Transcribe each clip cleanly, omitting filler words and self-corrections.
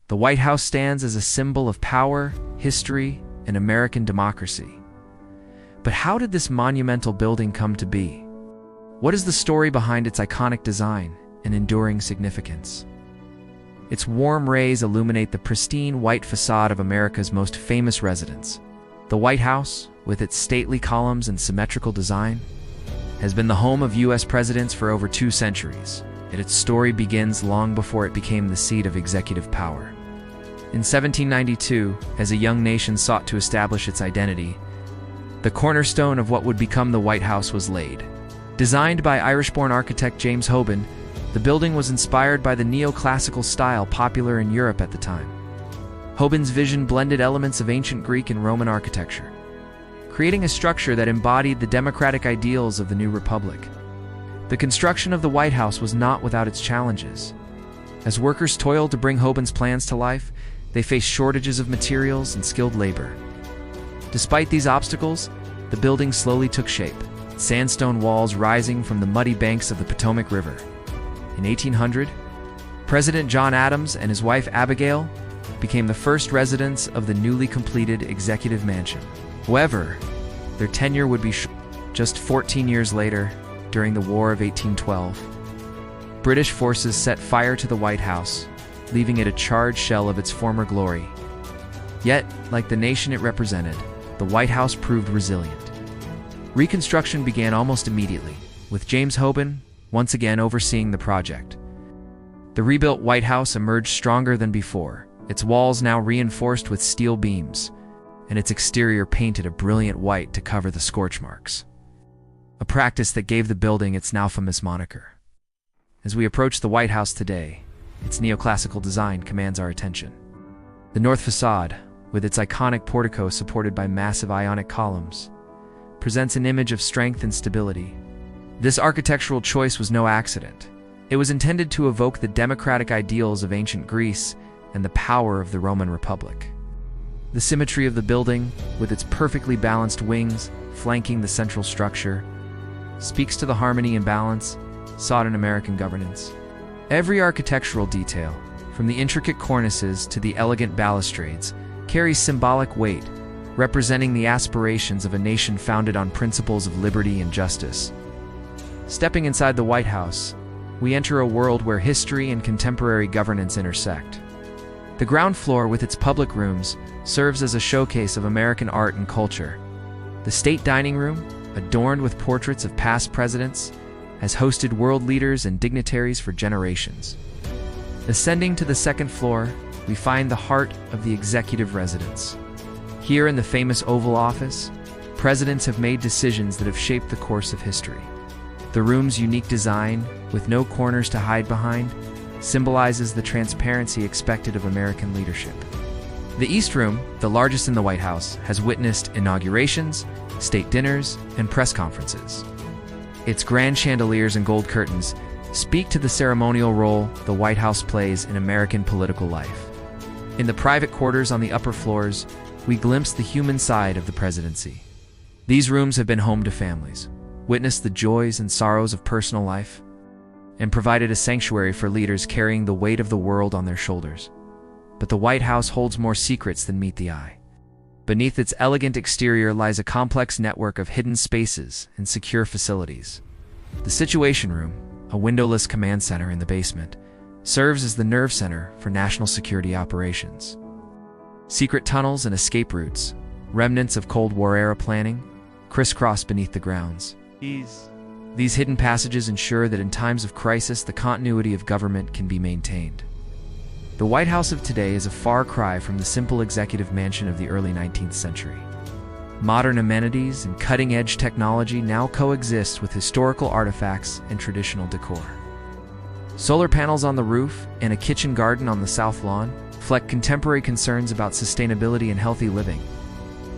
The White House stands as a symbol of power, history, and American democracy. But how did this monumental building come to be? What is the story behind its iconic design and enduring significance? Its warm rays illuminate the pristine white facade of America's most famous residence. The White House, with its stately columns and symmetrical design, has been the home of U.S. presidents for over 2 centuries, and its story begins long before it became the seat of executive power. In 1792, as a young nation sought to establish its identity, the cornerstone of what would become the White House was laid. Designed by Irish-born architect James Hoban, the building was inspired by the Neoclassical style popular in Europe at the time. Hoban's vision blended elements of ancient Greek and Roman architecture, creating a structure that embodied the democratic ideals of the new republic. The construction of the White House was not without its challenges. As workers toiled to bring Hoban's plans to life, they faced shortages of materials and skilled labor. Despite these obstacles, the building slowly took shape, sandstone walls rising from the muddy banks of the Potomac River. In 1800, President John Adams and his wife Abigail became the first residents of the newly completed Executive Mansion. However, their tenure would be short. Just 14 years later, during the War of 1812, British forces set fire to the White House, leaving it a charred shell of its former glory. Yet, like the nation it represented, the White House proved resilient. Reconstruction began almost immediately, with James Hoban once again overseeing the project. The rebuilt White House emerged stronger than before, its walls now reinforced with steel beams, and its exterior painted a brilliant white to cover the scorch marks, a practice that gave the building its now famous moniker. As we approach the White House today, its neoclassical design commands our attention. The north facade, with its iconic portico supported by massive Ionic columns, presents an image of strength and stability. This architectural choice was no accident. It was intended to evoke the democratic ideals of ancient Greece and the power of the Roman Republic. The symmetry of the building, with its perfectly balanced wings flanking the central structure, speaks to the harmony and balance sought in American governance. Every architectural detail, from the intricate cornices to the elegant balustrades, carries symbolic weight, representing the aspirations of a nation founded on principles of liberty and justice. Stepping inside the White House, we enter a world where history and contemporary governance intersect. The ground floor, with its public rooms, serves as a showcase of American art and culture. The state dining room, adorned with portraits of past presidents, has hosted world leaders and dignitaries for generations. Ascending to the second floor, we find the heart of the executive residence. Here in the famous Oval Office, presidents have made decisions that have shaped the course of history. The room's unique design, with no corners to hide behind, symbolizes the transparency expected of American leadership. The East Room, the largest in the White House, has witnessed inaugurations, state dinners, and press conferences. Its grand chandeliers and gold curtains speak to the ceremonial role the White House plays in American political life. In the private quarters on the upper floors, we glimpse the human side of the presidency. These rooms have been home to families, witnessed the joys and sorrows of personal life, and provided a sanctuary for leaders carrying the weight of the world on their shoulders. But the White House holds more secrets than meet the eye. Beneath its elegant exterior lies a complex network of hidden spaces and secure facilities. The Situation Room, a windowless command center in the basement, serves as the nerve center for national security operations. Secret tunnels and escape routes, remnants of Cold War-era planning, crisscross beneath the grounds. These hidden passages ensure that in times of crisis, the continuity of government can be maintained. The White House of today is a far cry from the simple executive mansion of the early 19th century. Modern amenities and cutting-edge technology now coexist with historical artifacts and traditional decor. Solar panels on the roof and a kitchen garden on the south lawn reflect contemporary concerns about sustainability and healthy living.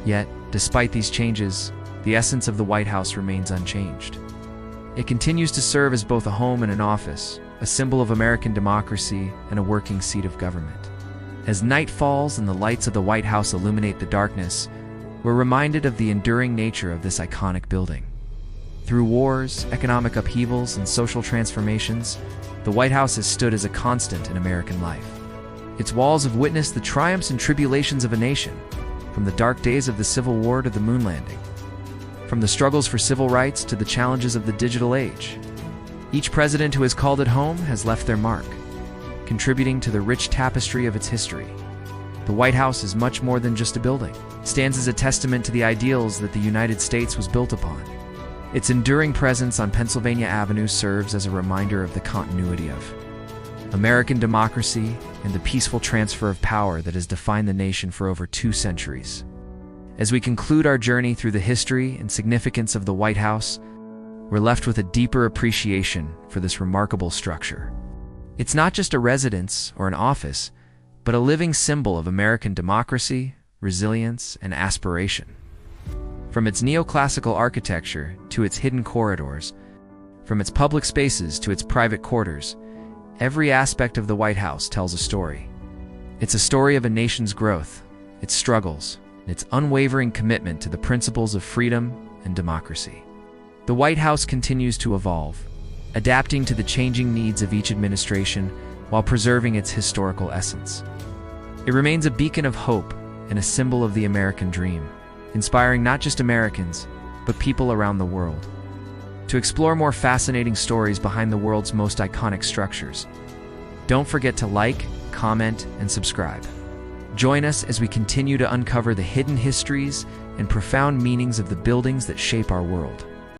Yet, despite these changes, the essence of the White House remains unchanged. It continues to serve as both a home and an office, a symbol of American democracy and a working seat of government. As night falls and the lights of the White House illuminate the darkness, we're reminded of the enduring nature of this iconic building. Through wars, economic upheavals, and social transformations, the White House has stood as a constant in American life. Its walls have witnessed the triumphs and tribulations of a nation, from the dark days of the Civil War to the moon landing, from the struggles for civil rights to the challenges of the digital age. Each president who has called it home has left their mark, contributing to the rich tapestry of its history. The White House is much more than just a building. It stands as a testament to the ideals that the United States was built upon. Its enduring presence on Pennsylvania Avenue serves as a reminder of the continuity of American democracy and the peaceful transfer of power that has defined the nation for over 2 centuries. As we conclude our journey through the history and significance of the White House, we're left with a deeper appreciation for this remarkable structure. It's not just a residence or an office, but a living symbol of American democracy, resilience, and aspiration. From its neoclassical architecture to its hidden corridors, from its public spaces to its private quarters, every aspect of the White House tells a story. It's a story of a nation's growth, its struggles, and its unwavering commitment to the principles of freedom and democracy. The White House continues to evolve, adapting to the changing needs of each administration while preserving its historical essence. It remains a beacon of hope and a symbol of the American dream, inspiring not just Americans, but people around the world. To explore more fascinating stories behind the world's most iconic structures, don't forget to like, comment, and subscribe. Join us as we continue to uncover the hidden histories and profound meanings of the buildings that shape our world.